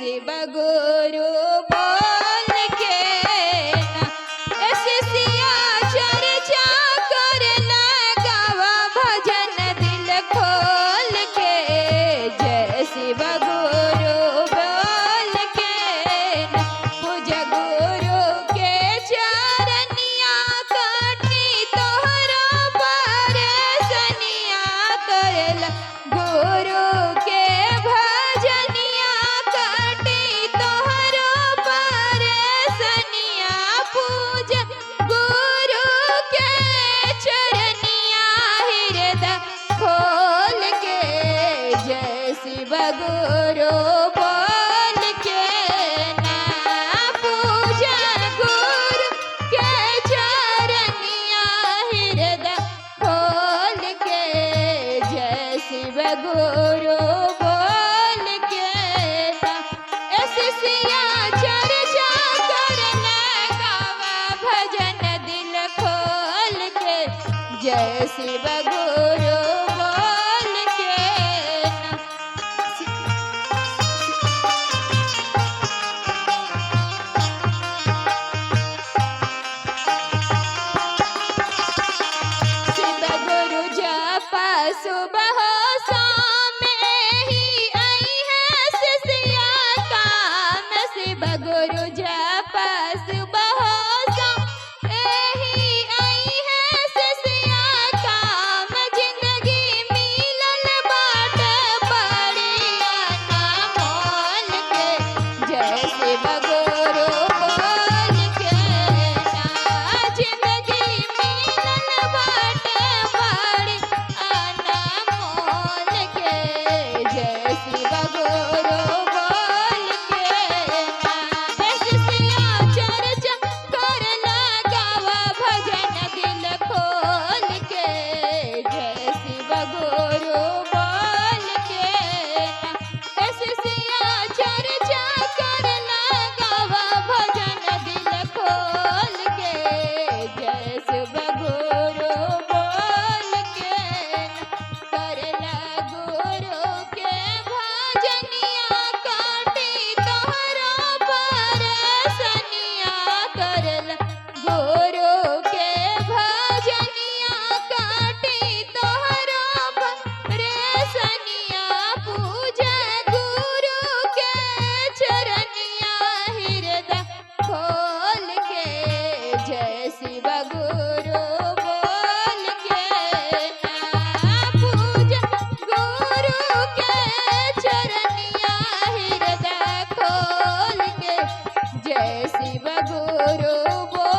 शिव गुरु बोल के ना शिष्या चर्चा कर लगावा भजन दिल खोल के जय शिव गुरु बोल के ना पूज गुरु के चरनिया कटी तोहरा परेशनिया करला गुरु के भजनिया कटी तोहरा परेशनिया पूज गुरु के चरनिया हृदय खोल के जय शिव गुरु बोल के ना पूज गुरु के चरनिया हृदय खोल के जय शिव गुरु बोल के ना शिष्या चर्चा कर लगावा भजन दिल खोल के जय शिव गुरु बोल के ना शिव गुरु जपा सुबह शाम ही आई है शिष्या काम शिव गुरु जपा सुबह शाम ही आई है शिष्या काम जिंदगी मिलल बाट बढ़िया ना मोल के जय शिव गुरु बोल के ना जिंदगी मिलल बाट बढ़िया ना मोल के जय शिव गुरु बोल के ना शिष्या चर्चा कर लगावा भजन दिल खोल के जय शिव गुरु बोल के ना शिष्या चर्चा कर लगावा भजन दिल खोल के जय शिव गुरु बोल के ना करला गुरु के भजनिया काटी तोहरा परेशनिया करला गुरु के भजनिया काटी तोहरा परेशनिया पूजा गुरु के चरनिया हृदय खोल के जय शिव गुरु बोल के ना पूजा गुरु के चरनिया हृदय खोल के जय शिव गुरु बोल